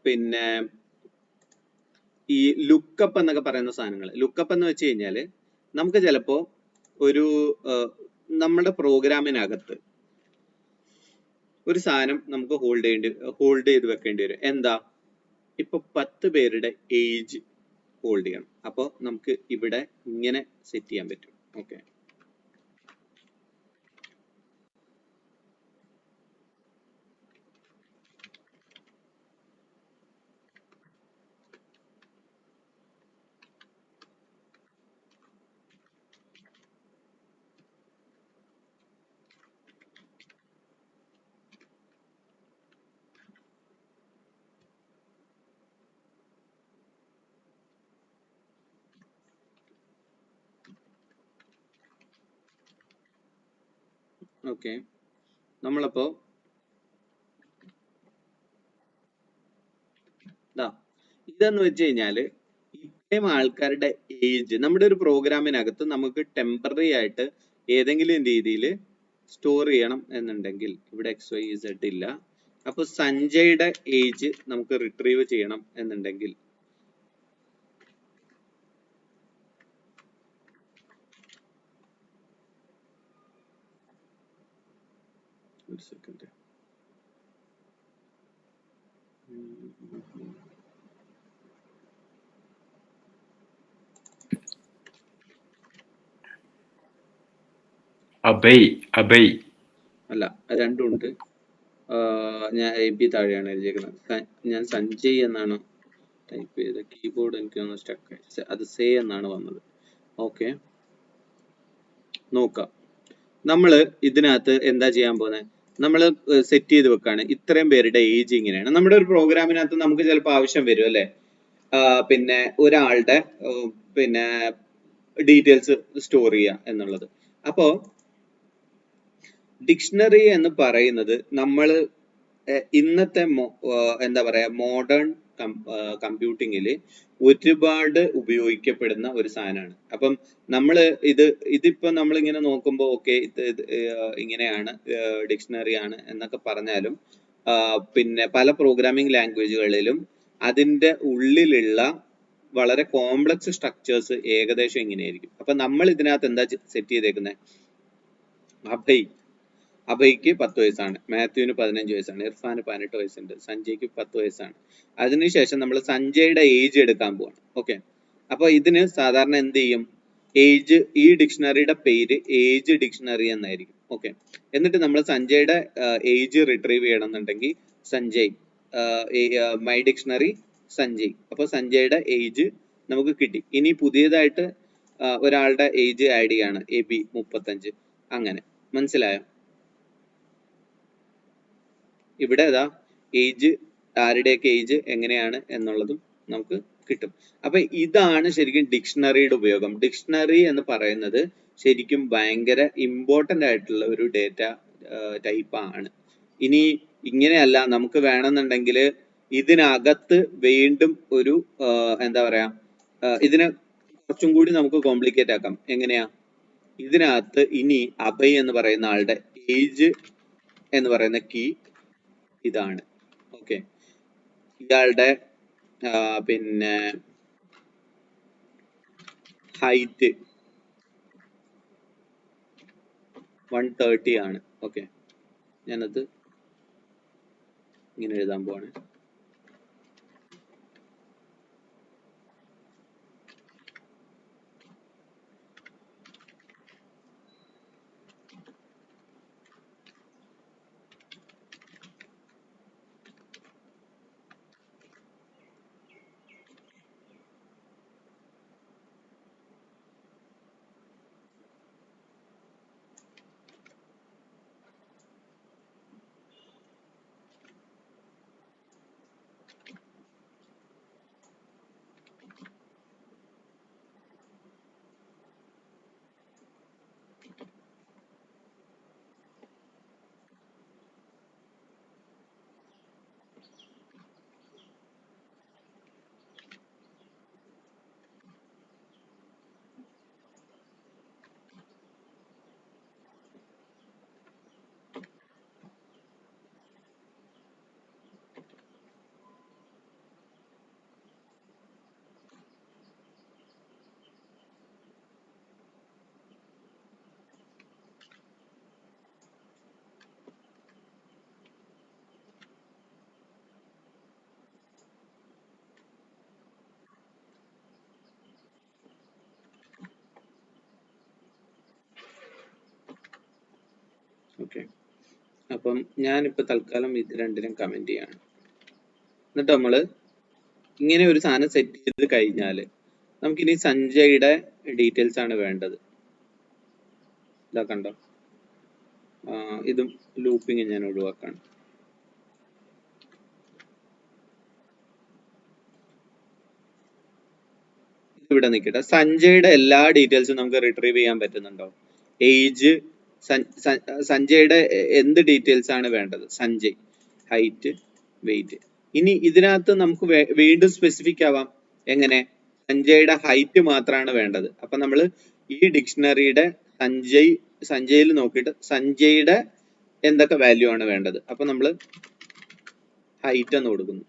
പിന്നെ ഈ ലുക്കപ്പ് എന്നൊക്കെ പറയുന്ന സാധനങ്ങൾ. ലുക്കപ്പ് എന്ന് വെച്ച് കഴിഞ്ഞാല് നമുക്ക് ചിലപ്പോ ഒരു നമ്മുടെ പ്രോഗ്രാമിനകത്ത് ഒരു സാധനം നമുക്ക് ഹോൾഡ് ചെയ്ത് വെക്കേണ്ടി വരും. എന്താ, ഇപ്പൊ 10 പേരുടെ ഏജ് ഹോൾഡ് ചെയ്യണം. അപ്പോൾ നമുക്ക് ഇവിടെ ഇങ്ങനെ സെറ്റ് ചെയ്യാൻ പറ്റും. Okay, okay. നമ്മളപ്പോ ഇതെന്ന് വെച്ച് കഴിഞ്ഞാല് ഇത്രയും ആൾക്കാരുടെ ഏജ് നമ്മുടെ ഒരു പ്രോഗ്രാമിനകത്ത് നമുക്ക് ടെമ്പററി ആയിട്ട് ഏതെങ്കിലും രീതിയിൽ സ്റ്റോർ ചെയ്യണം എന്നുണ്ടെങ്കിൽ ഇവിടെ XYZ ഇല്ല. അപ്പൊ സഞ്ജയുടെ ഏജ് നമുക്ക് റിട്രീവ് ചെയ്യണം എന്നുണ്ടെങ്കിൽ ഒരു സെക്കൻഡ്, അഭയ് അല്ല, രണ്ടും ഉണ്ട്. ഞാൻ AB താഴെയാണ് എഴുതിയേക്കുന്നത്. ഞാൻ സഞ്ജയ് എന്നാണ് ടൈപ്പ് ചെയ്തത്. കീബോർഡ് എനിക്കൊന്ന് സ്റ്റക്ക്, അത് സേ എന്നാണ് വന്നത്. ഓക്കെ, നോക്കാം. നമ്മൾ ഇതിനകത്ത് എന്താ ചെയ്യാൻ പോകുന്നത്? നമ്മൾ സെറ്റ് ചെയ്ത് വെക്കാണ് ഇത്രയും പേരുടെ ഏജ് ഇങ്ങനെയാണ്. നമ്മുടെ ഒരു പ്രോഗ്രാമിനകത്ത് നമുക്ക് ചിലപ്പോൾ ആവശ്യം വരും അല്ലേ, പിന്നെ ഒരാളുടെ പിന്നെ ഡീറ്റെയിൽസ് സ്റ്റോർ ചെയ്യുക എന്നുള്ളത്. അപ്പോ ഡിക്ഷണറി എന്ന് പറയുന്നത് നമ്മൾ ഇന്നത്തെ എന്താ പറയാ മോഡേൺ കമ്പ്യൂട്ടിങ്ങിൽ ഒരുപാട് ഉപയോഗിക്കപ്പെടുന്ന ഒരു സാധനമാണ്. അപ്പം നമ്മൾ ഇതിപ്പോ നമ്മൾ ഇങ്ങനെ നോക്കുമ്പോൾ ഓക്കെ ഇത് ഇങ്ങനെയാണ് ഡിക്ഷണറി ആണ് എന്നൊക്കെ പറഞ്ഞാലും പിന്നെ പല പ്രോഗ്രാമിംഗ് ലാംഗ്വേജുകളിലും അതിന്റെ ഉള്ളിലുള്ള വളരെ കോംപ്ലക്സ് സ്ട്രക്ചേഴ്സ് ഏകദേശം ഇങ്ങനെയായിരിക്കും. അപ്പൊ നമ്മൾ ഇതിനകത്ത് എന്താ സെറ്റ് ചെയ്തേക്കുന്നത്? അഭയ്ക്ക് 10 വയസ്സാണ്, മാത്യുവിന് 15 വയസ്സാണ്, ഇർഫാന് 18 വയസ്സുണ്ട്, സഞ്ജയ്ക്ക് 10 വയസ്സാണ്. അതിനുശേഷം നമ്മൾ സഞ്ജയുടെ ഏജ് എടുക്കാൻ പോവാണ്. ഓക്കെ, അപ്പൊ ഇതിന് സാധാരണ എന്ത് ചെയ്യും? ഏജ്, ഈ ഡിക്ഷണറിയുടെ പേര് ഏജ് ഡിക്ഷണറി എന്നായിരിക്കും. ഓക്കെ, എന്നിട്ട് നമ്മൾ സഞ്ജയുടെ ഏജ് റിട്രീവ് ചെയ്യണമെന്നുണ്ടെങ്കിൽ സഞ്ജയ് മൈ ഡിക്ഷണറി സഞ്ജയ്. അപ്പൊ സഞ്ജയുടെ ഏജ് നമുക്ക് കിട്ടി. ഇനി പുതിയതായിട്ട് ഒരാളുടെ ഏജ് ആഡ് ചെയ്യാണ്, AB 35. അങ്ങനെ മനസ്സിലായോ? ഇവിടെ അതാ ഏജ്, ആരുടെയൊക്കെ ഏജ് എങ്ങനെയാണ് എന്നുള്ളതും നമുക്ക് കിട്ടും. അപ്പൊ ഇതാണ് ശരിക്കും ഡിക്ഷണറിയുടെ ഉപയോഗം. ഡിക്ഷണറി എന്ന് പറയുന്നത് ശരിക്കും ഭയങ്കര ഇമ്പോർട്ടന്റ് ആയിട്ടുള്ള ഒരു ഡേറ്റ ടൈപ്പ് ആണ്. ഇനി ഇങ്ങനെയല്ല, നമുക്ക് വേണമെന്നുണ്ടെങ്കിൽ ഇതിനകത്ത് വീണ്ടും ഒരു എന്താ പറയാ, ഇതിനെ കുറച്ചും കൂടി നമുക്ക് കോംപ്ലിക്കേറ്റ് ആക്കാം. എങ്ങനെയാ? ഇതിനകത്ത് ഇനി അഭയ് എന്ന് പറയുന്ന ആളുടെ ഏജ് എന്ന് പറയുന്ന കീ ഇതാണ്. ഓക്കെ, ഇയാളുടെ പിന്നെ ഹൈറ്റ് 130 ആണ്. ഓക്കെ, ഞാനത് ഇങ്ങനെ എഴുതാൻ പോവാണ്. ഓക്കെ, അപ്പം ഞാനിപ്പോ തൽക്കാലം ഇത് രണ്ടിനും കമന്റ് ചെയ്യാണ്. എന്നിട്ട് നമ്മള് ഇങ്ങനെ ഒരു സാധനം സെറ്റ് ചെയ്ത് കഴിഞ്ഞാല് നമുക്കിനി സഞ്ജയുടെ ഡീറ്റെയിൽസ് ആണ് വേണ്ടത്. ഇതാ കണ്ടോ, ഇതും ലൂപ്പിങ് ഞാൻ ഒഴിവാക്കാണ്. ഇവിടെ നിൽക്കട്ടെ. സഞ്ജയുടെ എല്ലാ ഡീറ്റെയിൽസും നമുക്ക് റിട്രീവ് ചെയ്യാൻ പറ്റുന്നുണ്ടോ? ഏജ്, സഞ്ജയുടെ എന്ത് ഡീറ്റെയിൽസ് ആണ് വേണ്ടത്? Sanjay, height, weight. ഇനി ഇതിനകത്ത് നമുക്ക് വീണ്ടും സ്പെസിഫിക് ആവാം. എങ്ങനെ? സഞ്ജയുടെ ഹൈറ്റ് മാത്രമാണ് വേണ്ടത്. അപ്പൊ നമ്മൾ ഈ ഡിക്ഷണറിയുടെ സഞ്ജയിൽ നോക്കിയിട്ട് സഞ്ജയുടെ എന്തൊക്കെ വാല്യൂ ആണ് വേണ്ടത്, അപ്പൊ നമ്മൾ ഹൈറ്റ് എന്ന് കൊടുക്കുന്നു.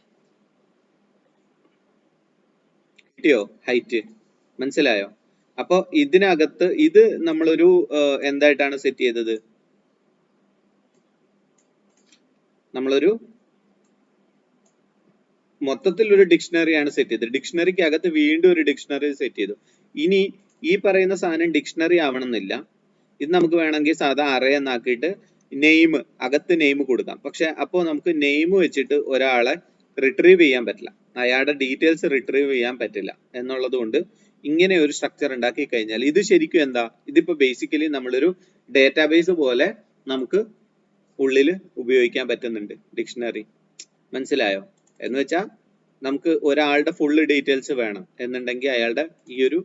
കിട്ടിയോ ഹൈറ്റ്? മനസ്സിലായോ? അപ്പൊ ഇതിനകത്ത് ഇത് നമ്മളൊരു എന്തായിട്ടാണ് സെറ്റ് ചെയ്തത്? നമ്മളൊരു മൊത്തത്തിൽ ഒരു ഡിക്ഷണറിയാണ് സെറ്റ് ചെയ്തത്. ഡിക്ഷണറിക്ക് അകത്ത് വീണ്ടും ഒരു ഡിക്ഷണറി സെറ്റ് ചെയ്തു. ഇനി ഈ പറയുന്ന സാധനം ഡിക്ഷണറി ആവണമെന്നില്ല. ഇത് നമുക്ക് വേണമെങ്കിൽ സാധാ അറേ എന്നാക്കിയിട്ട് നെയിം അകത്ത് നെയിം കൊടുക്കാം. പക്ഷെ അപ്പോൾ നമുക്ക് നെയിം വെച്ചിട്ട് ഒരാളെ റിട്രീവ് ചെയ്യാൻ പറ്റില്ല, അയാളുടെ ഡീറ്റെയിൽസ് റിട്രീവ് ചെയ്യാൻ പറ്റില്ല എന്നുള്ളത് കൊണ്ട് ഇങ്ങനെ ഒരു സ്ട്രക്ചർ ഉണ്ടാക്കി കഴിഞ്ഞാൽ ഇത് ശരിക്കും എന്താ, ഇതിപ്പോ ബേസിക്കലി നമ്മളൊരു ഡേറ്റാബേസ് പോലെ നമുക്ക് ഉള്ളിൽ ഉപയോഗിക്കാൻ പറ്റുന്നുണ്ട് ഡിക്ഷണറി. മനസ്സിലായോ? എന്ന് വെച്ചാൽ നമുക്ക് ഒരാളുടെ ഫുള്ള് ഡീറ്റെയിൽസ് വേണം എന്നുണ്ടെങ്കിൽ അയാളുടെ ഈ ഒരു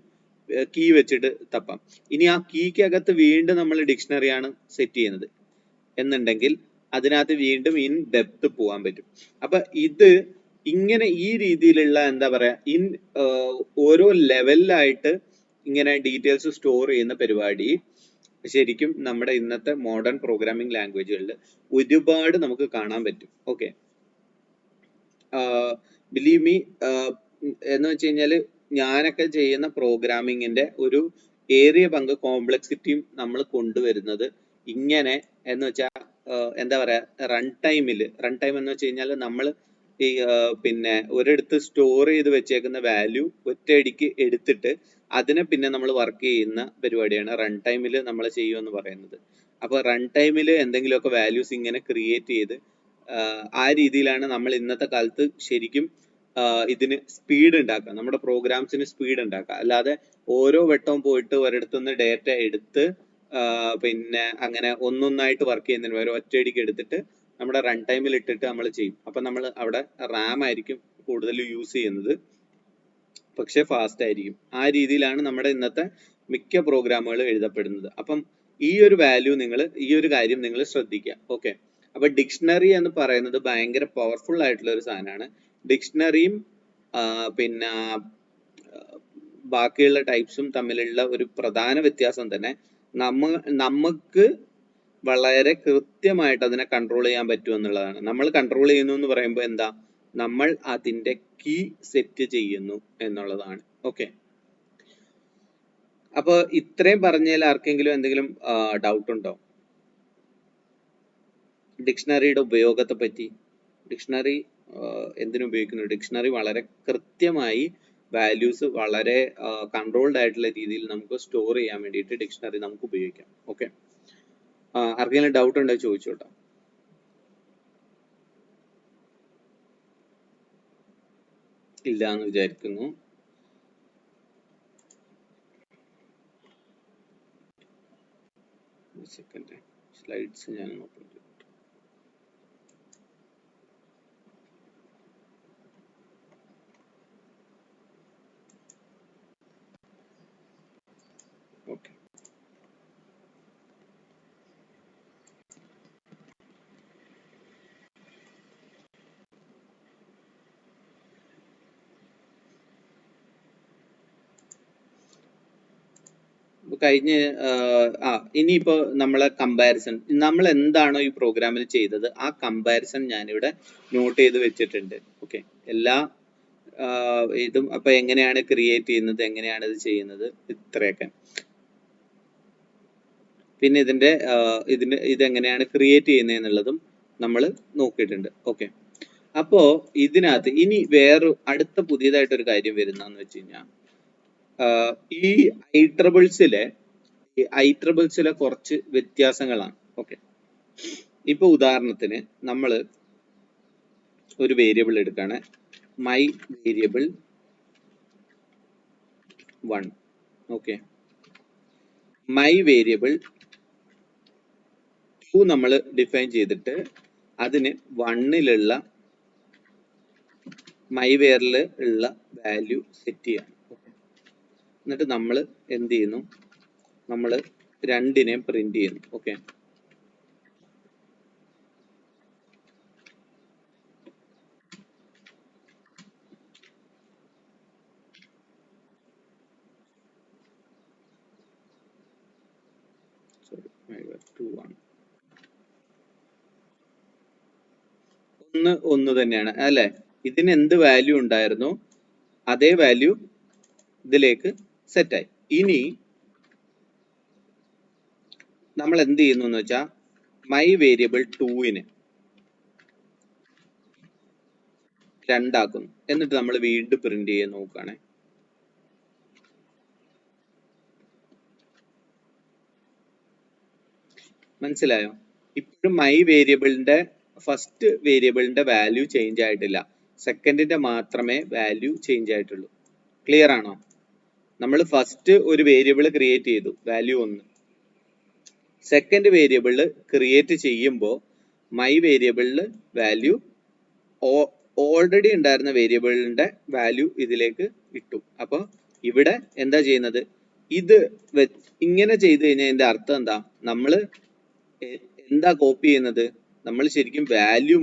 കീ വെച്ചിട്ട് തപ്പാം. ഇനി ആ കീക്കകത്ത് വീണ്ടും നമ്മൾ ഡിക്ഷണറിയാണ് സെറ്റ് ചെയ്യുന്നത് എന്നുണ്ടെങ്കിൽ അതിനകത്ത് വീണ്ടും ഇൻ ഡെപ്ത് പോകാൻ പറ്റും. അപ്പൊ ഇത് ഇങ്ങനെ ഈ രീതിയിലുള്ള എന്താ പറയാ ഓരോ ലെവലിലായിട്ട് ഇങ്ങനെ ഡീറ്റെയിൽസ് സ്റ്റോർ ചെയ്യുന്ന പരിപാടി ശരിക്കും നമ്മുടെ ഇന്നത്തെ മോഡേൺ പ്രോഗ്രാമിംഗ് ലാംഗ്വേജുകളിൽ ഒരുപാട് നമുക്ക് കാണാൻ പറ്റും. ഓക്കെ, ബിലീവ് മീ, എന്ന് വെച്ച് കഴിഞ്ഞാല് ഞാനൊക്കെ ചെയ്യുന്ന പ്രോഗ്രാമിങ്ങിന്റെ ഒരു ഏറിയ പങ്ക് കോംപ്ലക്സിറ്റിയും നമ്മൾ കൊണ്ടുവരുന്നത് ഇങ്ങനെ എന്ന് വെച്ചാൽ എന്താ പറയാ റൺ ടൈം എന്ന് വെച്ച് കഴിഞ്ഞാൽ നമ്മൾ ഈ പിന്നെ ഒരിടത്ത് സ്റ്റോർ ചെയ്ത് വെച്ചേക്കുന്ന വാല്യൂ ഒറ്റയടിക്ക് എടുത്തിട്ട് അതിനെ പിന്നെ നമ്മൾ വർക്ക് ചെയ്യുന്ന പരിപാടിയാണ് റൺ ടൈമിൽ നമ്മൾ ചെയ്യുമെന്ന് പറയുന്നത്. അപ്പൊ റൺ ടൈമിൽ എന്തെങ്കിലുമൊക്കെ വാല്യൂസ് ഇങ്ങനെ ക്രിയേറ്റ് ചെയ്ത് ആ രീതിയിലാണ് നമ്മൾ ഇന്നത്തെ കാലത്ത് ശരിക്കും ഇതിന് സ്പീഡ് ഉണ്ടാക്കുക, നമ്മുടെ പ്രോഗ്രാംസിന് സ്പീഡ് ഉണ്ടാക്കുക. അല്ലാതെ ഓരോ വട്ടവും പോയിട്ട് ഒരിടത്തുനിന്ന് ഡേറ്റ എടുത്ത് പിന്നെ അങ്ങനെ ഒന്നൊന്നായിട്ട് വർക്ക് ചെയ്യുന്നതിന് പകരം ഒറ്റയടിക്ക് എടുത്തിട്ട് നമ്മുടെ റൺ ടൈമിൽ ഇട്ടിട്ട് നമ്മൾ ചെയ്യും. അപ്പൊ നമ്മൾ അവിടെ റാം ആയിരിക്കും കൂടുതൽ യൂസ് ചെയ്യുന്നത്, പക്ഷെ ഫാസ്റ്റ് ആയിരിക്കും. ആ രീതിയിലാണ് നമ്മുടെ ഇന്നത്തെ മിക്ക പ്രോഗ്രാമുകൾ എഴുതപ്പെടുന്നത്. അപ്പം ഈ ഒരു വാല്യൂ ഈ ഒരു കാര്യം നിങ്ങൾ ശ്രദ്ധിക്കുക. ഓക്കെ, അപ്പൊ ഡിക്ഷണറി എന്ന് പറയുന്നത് ഭയങ്കര പവർഫുൾ ആയിട്ടുള്ള ഒരു സാധനമാണ്. ഡിക്ഷണറിയും പിന്നെ ബാക്കിയുള്ള ടൈപ്സും തമ്മിലുള്ള ഒരു പ്രധാന വ്യത്യാസം തന്നെ നമുക്ക് വളരെ കൃത്യമായിട്ട് അതിനെ കൺട്രോൾ ചെയ്യാൻ പറ്റും എന്നുള്ളതാണ്. നമ്മൾ കൺട്രോൾ ചെയ്യുന്നു എന്ന് പറയുമ്പോൾ എന്താ, നമ്മൾ അതിന്റെ കീ സെറ്റ് ചെയ്യുന്നു എന്നുള്ളതാണ്. ഓക്കെ, അപ്പൊ ഇത്രയും പറഞ്ഞാൽ ആർക്കെങ്കിലും എന്തെങ്കിലും ഡൗട്ട് ഉണ്ടോ ഡിക്ഷണറിയുടെ ഉപയോഗത്തെ പറ്റി? ഡിക്ഷണറി എന്തിനുപയോഗിക്കുന്നു? ഡിക്ഷണറി വളരെ കൃത്യമായി വാല്യൂസ് വളരെ കൺട്രോൾഡ് ആയിട്ടുള്ള രീതിയിൽ നമുക്ക് സ്റ്റോർ ചെയ്യാൻ വേണ്ടിയിട്ട് ഡിക്ഷണറി നമുക്ക് ഉപയോഗിക്കാം. ഓക്കെ, ആർക്കെങ്കിലും ഡൗട്ട് ഉണ്ടോ ചോദിച്ചോട്ടോ. ഇല്ല എന്ന് വിചാരിക്കുന്നു. സെക്കൻഡ് സ്ലൈഡ്സ് ഞാൻ നോക്കുന്നു. ഓക്കെ, കഴിഞ്ഞ് ഇനിയിപ്പോ നമ്മളെ കമ്പാരിസൺ, നമ്മൾ എന്താണോ ഈ പ്രോഗ്രാമിൽ ചെയ്തത് ആ കമ്പാരിസൺ ഞാനിവിടെ നോട്ട് ചെയ്ത് വെച്ചിട്ടുണ്ട്. ഓക്കെ, എല്ലാ ഇതും അപ്പൊ എങ്ങനെയാണ് ക്രിയേറ്റ് ചെയ്യുന്നത്, എങ്ങനെയാണ് ഇത് ചെയ്യുന്നത്, ഇത്രയൊക്കെ. പിന്നെ ഇതെങ്ങനെയാണ് ക്രിയേറ്റ് ചെയ്യുന്നത് എന്നുള്ളതും നമ്മൾ നോക്കിയിട്ടുണ്ട്. ഓക്കെ, അപ്പോ ഇതിനകത്ത് ഇനി അടുത്ത പുതിയതായിട്ടൊരു കാര്യം വരുന്നതെന്ന് വെച്ച് കഴിഞ്ഞാൽ ഈ ഐട്രിബിൾസിലെ കുറച്ച് വ്യത്യാസങ്ങളാണ്. ഓക്കെ, ഇപ്പൊ ഉദാഹരണത്തിന് നമ്മൾ ഒരു വേരിയബിൾ എടുക്കുകയാണ്, my variable 1. Okay, my variable 2 നമ്മൾ ഡിഫൈൻ ചെയ്തിട്ട് അതിന് 1ലുള്ള മൈ വേരിൽ ഉള്ള വാല്യൂ സെറ്റ് ചെയ്യാണ്. എന്നിട്ട് നമ്മൾ എന്ത് ചെയ്യുന്നു, നമ്മൾ രണ്ടിനെയും പ്രിന്റ് ചെയ്യുന്നു. ഓക്കെ, ഒന്ന് തന്നെയാണ് അല്ലെ? ഇതിന് എന്ത് വാല്യൂ ഉണ്ടായിരുന്നു അതേ വാല്യൂ ഇതിലേക്ക് സെറ്റായി. ഇനി നമ്മൾ എന്ത് ചെയ്യുന്നു എന്ന് വെച്ചാൽ മൈ വേരിയബിൾ 2നെ 2 ആക്കുന്നു. എന്നിട്ട് നമ്മൾ വീണ്ടും പ്രിന്റ് ചെയ്യാൻ നോക്കുകയാണ്. മനസ്സിലായോ? ഇപ്പോഴും മൈ വേരിയബിളിന്റെ ഫസ്റ്റ് വേരിയബിളിന്റെ വാല്യൂ ചേഞ്ച് ആയിട്ടില്ല, സെക്കൻഡിന്റെ മാത്രമേ വാല്യൂ ചേഞ്ച് ആയിട്ടുള്ളൂ. ക്ലിയർ ആണോ? നമ്മൾ ഫസ്റ്റ് ഒരു വേരിയബിൾ ക്രിയേറ്റ് ചെയ്തു, വാല്യൂ 1. സെക്കൻഡ് വേരിയബിൾ ക്രിയേറ്റ് ചെയ്യുമ്പോൾ മൈ വേരിയബിളിൽ വാല്യൂ ഓൾറെഡി ഉണ്ടായിരുന്ന വേരിയബിളിന്റെ വാല്യൂ ഇതിലേക്ക് ഇട്ടു. അപ്പോൾ ഇവിടെ എന്താ ചെയ്യുന്നത്? ഇത് ഇങ്ങനെ ചെയ്തു കഴിഞ്ഞാൽ ഇതിന്റെ അർത്ഥം എന്താ? നമ്മൾ എന്താ കോപ്പി ചെയ്യുന്നത്? നമ്മൾ ശരിക്കും വാല്യൂ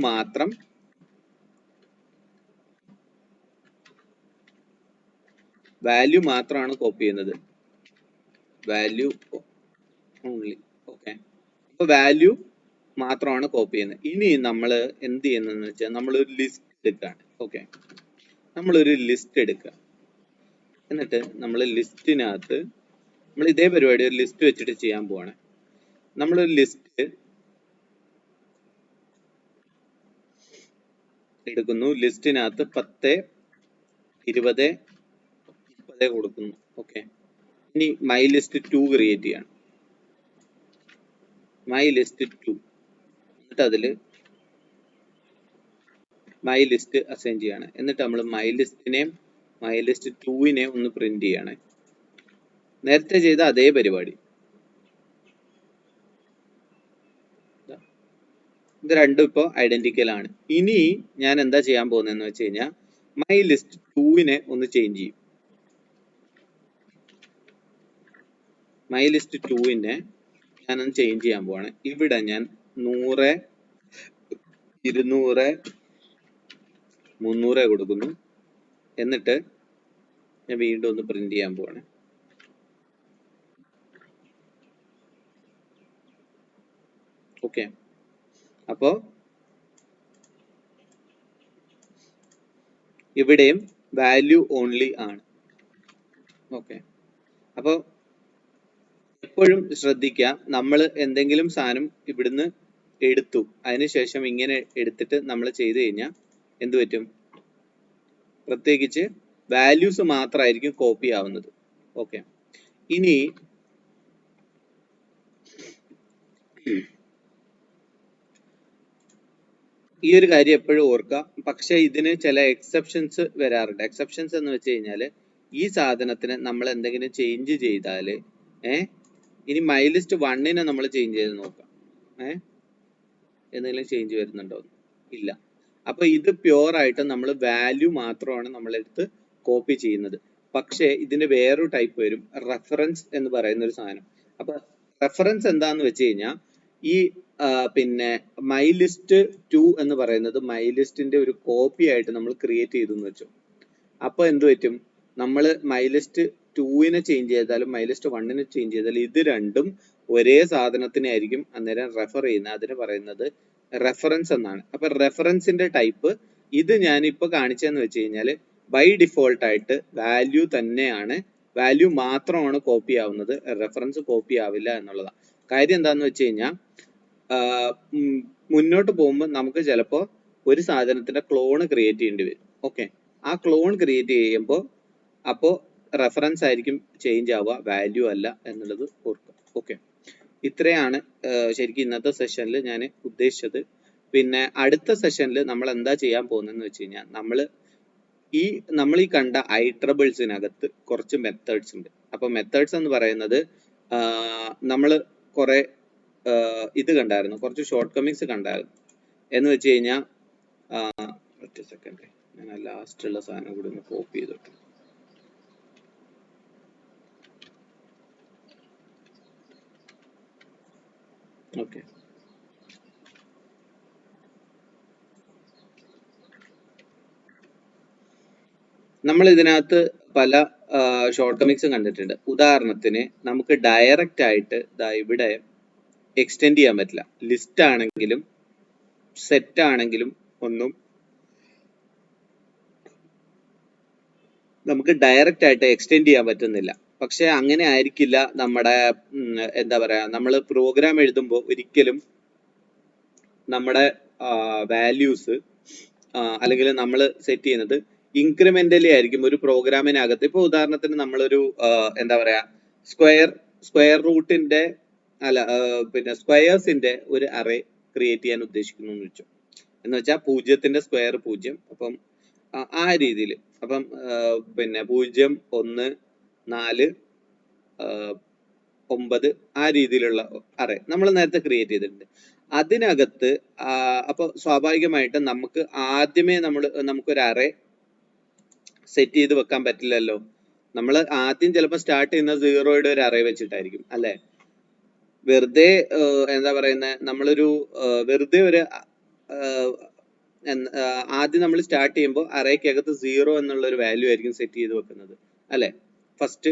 മാത്രമാണ് കോപ്പി ചെയ്യുന്നത്. Value only. ഓക്കെ, അപ്പൊ വാല്യൂ മാത്രമാണ് കോപ്പി ചെയ്യുന്നത്. ഇനി നമ്മൾ എന്ത് ചെയ്യുന്നതെന്ന് വെച്ചാൽ നമ്മളൊരു ലിസ്റ്റ് എടുക്കുകയാണ്. ഓക്കെ, നമ്മളൊരു ലിസ്റ്റ് എടുക്കുക. എന്നിട്ട് നമ്മൾ ലിസ്റ്റിനകത്ത് നമ്മൾ ഇതേ പരിപാടി ഒരു ലിസ്റ്റ് വെച്ചിട്ട് ചെയ്യാൻ പോവാണ്. നമ്മളൊരു ലിസ്റ്റ് എടുക്കുന്നു. ലിസ്റ്റിനകത്ത് 10, 20, 30 കൊടുക്കുന്നു. ഓക്കെ, ഇനി മൈ ലിസ്റ്റ് 2 ക്രിയേറ്റ് ചെയ്യാണ്. മൈ ലിസ്റ്റ് 2 എന്നിട്ട് അതിൽ മൈ ലിസ്റ്റ് അസൈൻ ചെയ്യാണ്. എന്നിട്ട് നമ്മൾ മൈ ലിസ്റ്റിനെയും മൈ ലിസ്റ്റ് 2നെയും ഒന്ന് പ്രിന്റ് ചെയ്യാണ്. നേരത്തെ ചെയ്ത അതേ പരിപാടി. ഇത് രണ്ടും ഇപ്പോൾ ഐഡന്റിക്കൽ ആണ്. ഇനി ഞാൻ എന്താ ചെയ്യാൻ പോകുന്നതെന്ന് വെച്ച് കഴിഞ്ഞാൽ മൈ ലിസ്റ്റ് 2നെ ഒന്ന് ചേഞ്ച് ചെയ്യും. മൈ ലിസ്റ്റ് 2നെ ഞാനൊന്ന് ചേഞ്ച് ചെയ്യാൻ പോവാണ്. ഇവിടെ ഞാൻ 100, 200, 300 കൊടുക്കുന്നു. എന്നിട്ട് ഞാൻ വീണ്ടും ഒന്ന് പ്രിന്റ് ചെയ്യാൻ പോവാണ്. ഓക്കെ, അപ്പോ ഇവിടെയും വാല്യൂ ഓൺലി ആണ്. ഓക്കെ, അപ്പോൾ എപ്പോഴും ശ്രദ്ധിക്കുക, നമ്മൾ എന്തെങ്കിലും സാധനം ഇവിടുന്ന് എടുത്തു, അതിനുശേഷം ഇങ്ങനെ എടുത്തിട്ട് നമ്മൾ ചെയ്തു കഴിഞ്ഞാൽ എന്ത് പറ്റും? പ്രത്യേകിച്ച് വാല്യൂസ് മാത്രമായിരിക്കും കോപ്പി ആവുന്നത്. ഓക്കെ, ഇനി ഈ ഒരു കാര്യം എപ്പോഴും ഓർക്കുക. പക്ഷെ ഇതിന് ചില എക്സെപ്ഷൻസ് വരാറുണ്ട്. എക്സെപ്ഷൻസ് എന്ന് വെച്ച് കഴിഞ്ഞാൽ ഈ സാധനത്തിന് നമ്മൾ എന്തെങ്കിലും ചേഞ്ച് ചെയ്താൽ ഇനി മൈ ലിസ്റ്റ് 1നെ നമ്മൾ ചേഞ്ച് ചെയ്ത് നോക്കാം. എന്തെങ്കിലും ചേഞ്ച് വരുന്നുണ്ടോ? ഇല്ല. അപ്പൊ ഇത് പ്യുവർ ആയിട്ട് നമ്മൾ വാല്യൂ മാത്രമാണ് നമ്മളെടുത്ത് കോപ്പി ചെയ്യുന്നത്. പക്ഷേ ഇതിന്റെ വേറൊരു ടൈപ്പ് വരും, റെഫറൻസ് എന്ന് പറയുന്ന ഒരു സാധനം. അപ്പൊ റെഫറൻസ് എന്താന്ന് വെച്ച് കഴിഞ്ഞാൽ ഈ പിന്നെ മൈ ലിസ്റ്റ് 2 എന്ന് പറയുന്നത് മൈ ലിസ്റ്റിന്റെ ഒരു കോപ്പി ആയിട്ട് നമ്മൾ ക്രിയേറ്റ് ചെയ്തു എന്ന് വെച്ചു. അപ്പൊ എന്ത് പറ്റും? നമ്മൾ മൈ ലിസ്റ്റ് 2നെ ചേഞ്ച് ചെയ്താലും മൈ ലിസ്റ്റ് 1നെ ചേഞ്ച് ചെയ്താലും ഇത് രണ്ടും ഒരേ സാധനത്തിനെ ആയിരിക്കും അന്നേരം റെഫർ ചെയ്യുന്നത്. അതിന് പറയുന്നത് റെഫറൻസ് എന്നാണ്. അപ്പൊ റെഫറൻസിന്റെ ടൈപ്പ് ഇത് ഞാനിപ്പോ കാണിച്ചതെന്ന് വെച്ച് കഴിഞ്ഞാൽ ബൈ ഡിഫോൾട്ട് ആയിട്ട് വാല്യൂ തന്നെയാണ്, വാല്യൂ മാത്രമാണ് കോപ്പി ആവുന്നത്, റെഫറൻസ് കോപ്പി ആവില്ല എന്നുള്ളതാണ്. കാര്യം എന്താന്ന് വെച്ച് കഴിഞ്ഞാൽ മുന്നോട്ട് പോകുമ്പോൾ നമുക്ക് ചിലപ്പോൾ ഒരു സാധനത്തിന്റെ ക്ലോണ് ക്രിയേറ്റ് ചെയ്യേണ്ടി വരും. ഓക്കെ, ആ ക്ലോൺ ക്രിയേറ്റ് ചെയ്യുമ്പോൾ അപ്പോൾ റെഫറൻസ് ആയിരിക്കും ചേഞ്ച് ആവുക, വാല്യൂ അല്ല എന്നുള്ളത് ഓർക്കുക. ഓക്കെ, ഇത്രയാണ് ശരിക്കും ഇന്നത്തെ സെഷനിൽ ഞാൻ ഉദ്ദേശിച്ചത്. പിന്നെ അടുത്ത സെഷനിൽ നമ്മൾ എന്താ ചെയ്യാൻ പോകുന്നതെന്ന് വെച്ച് കഴിഞ്ഞാൽ നമ്മൾ ഈ കണ്ട ഐട്രബിൾസിനകത്ത് കുറച്ച് മെത്തേഡ്സ് ഉണ്ട്. അപ്പൊ മെത്തേഡ്സ് എന്ന് പറയുന്നത് നമ്മൾ കുറെ ഇത് കണ്ടായിരുന്നു, കുറച്ച് ഷോർട്ട് കമ്മിങ്സ് കണ്ടായിരുന്നു. എന്ന് വെച്ച് കഴിഞ്ഞാൽ ഒറ്റ സെക്കൻഡ്, ഞാൻ ലാസ്റ്റ് ഉള്ള സാധനം കൂടി ഒന്ന് കോപ്പി ചെയ്തിട്ട്. ഓക്കെ, നമ്മൾ ഇതിനകത്ത് പല ഷോർട്ട് കമ്മിങ്സും കണ്ടിട്ടുണ്ട്. ഉദാഹരണത്തിന് നമുക്ക് ഡയറക്റ്റ് ആയിട്ട് ഇവിടെ എക്സ്റ്റെൻഡ് ചെയ്യാൻ പറ്റില്ല. ലിസ്റ്റ് ആണെങ്കിലും സെറ്റ് ആണെങ്കിലും ഒന്നും നമുക്ക് ഡയറക്റ്റ് ആയിട്ട് എക്സ്റ്റെൻഡ് ചെയ്യാൻ പറ്റുന്നില്ല. പക്ഷെ അങ്ങനെ ആയിരിക്കില്ല നമ്മുടെ എന്താ പറയാ, നമ്മൾ പ്രോഗ്രാം എഴുതുമ്പോൾ ഒരിക്കലും നമ്മുടെ വാല്യൂസ് അല്ലെങ്കിൽ നമ്മൾ സെറ്റ് ചെയ്യുന്നത് ഇൻക്രിമെന്റലി ആയിരിക്കും ഒരു പ്രോഗ്രാമിനകത്ത്. ഇപ്പൊ ഉദാഹരണത്തിന് നമ്മളൊരു എന്താ പറയാ, സ്ക്വയർ റൂട്ടിന്റെ അല്ല പിന്നെ സ്ക്വയേഴ്സിന്റെ ഒരു അറേ ക്രിയേറ്റ് ചെയ്യാൻ ഉദ്ദേശിക്കുന്നു എന്ന് വെച്ചു. എന്ന് വെച്ചാൽ 0ന്റെ സ്ക്വയർ 0. അപ്പം ആ രീതിയിൽ അപ്പം പിന്നെ 0, 1, 4, 9 ആ രീതിയിലുള്ള അറേ നമ്മൾ നേരത്തെ ക്രിയേറ്റ് ചെയ്തിട്ടുണ്ട്. അതിനകത്ത് അപ്പൊ സ്വാഭാവികമായിട്ടും നമുക്ക് ആദ്യമേ നമുക്കൊരു അറേ സെറ്റ് ചെയ്ത് വെക്കാൻ പറ്റില്ലല്ലോ. നമ്മൾ ആദ്യം ചിലപ്പോൾ സ്റ്റാർട്ട് ചെയ്യുന്ന 0യുടെ ഒരു അറേ വെച്ചിട്ടായിരിക്കും അല്ലെ. വെറുതെ എന്താ പറയുന്നത്, നമ്മളൊരു വെറുതെ ഒരു ആദ്യം നമ്മൾ സ്റ്റാർട്ട് ചെയ്യുമ്പോൾ അറേക്കകത്ത് 0 എന്നുള്ള ഒരു വാല്യൂ ആയിരിക്കും സെറ്റ് ചെയ്ത് വെക്കുന്നത് അല്ലെ, ഫസ്റ്റ്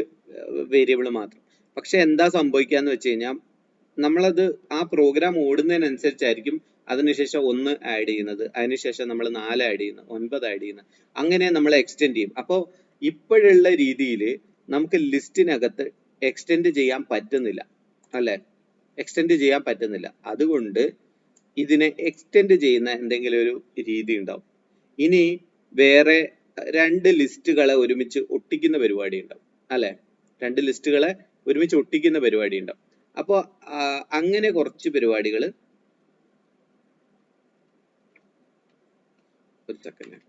വേരിയബിൾ മാത്രം. പക്ഷെ എന്താ സംഭവിക്കാന്ന് വെച്ച് കഴിഞ്ഞാൽ നമ്മളത് ആ പ്രോഗ്രാം ഓടുന്നതിനനുസരിച്ചായിരിക്കും അതിനുശേഷം 1 ആഡ് ചെയ്യുന്നത്, അതിനുശേഷം നമ്മൾ 4 ആഡ് ചെയ്യുന്നത്, 9 ആഡ് ചെയ്യുന്നത്, അങ്ങനെ നമ്മൾ എക്സ്റ്റെൻഡ് ചെയ്യും. അപ്പോൾ ഇപ്പോഴുള്ള രീതിയിൽ നമുക്ക് ലിസ്റ്റിനകത്ത് എക്സ്റ്റെൻഡ് ചെയ്യാൻ പറ്റുന്നില്ല അല്ലെ, എക്സ്റ്റെൻഡ് ചെയ്യാൻ പറ്റുന്നില്ല. അതുകൊണ്ട് ഇതിനെ എക്സ്റ്റെൻഡ് ചെയ്യുന്ന എന്തെങ്കിലും ഒരു രീതി ഉണ്ടാവും. ഇനി വേറെ 2 ലിസ്റ്റുകളെ ഒരുമിച്ച് ഒട്ടിക്കുന്ന പരിപാടി ഉണ്ടാവും അല്ലെ, 2 ലിസ്റ്റുകളെ ഒരുമിച്ച് ഒട്ടിക്കുന്ന പരിപാടി ഉണ്ടാവും. അപ്പോൾ അങ്ങനെ കുറച്ച് പരിപാടികൾ ഒരു സെക്കൻഡ്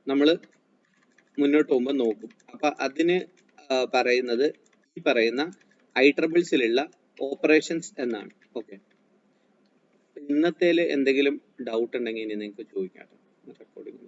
നമ്മൾ മുന്നോട്ട് പോകുമ്പോൾ നോക്കും. അപ്പൊ അതിന് പറയുന്നത് ഈ പറയുന്ന IEEE ഓപ്പറേഷൻസ് എന്നാണ്. ഓക്കെ, ഇന്നത്തേല് എന്തെങ്കിലും ഡൗട്ട് ഉണ്ടെങ്കിൽ ഇനി നിങ്ങൾക്ക് ചോദിക്കാം. റെക്കോർഡിംഗ്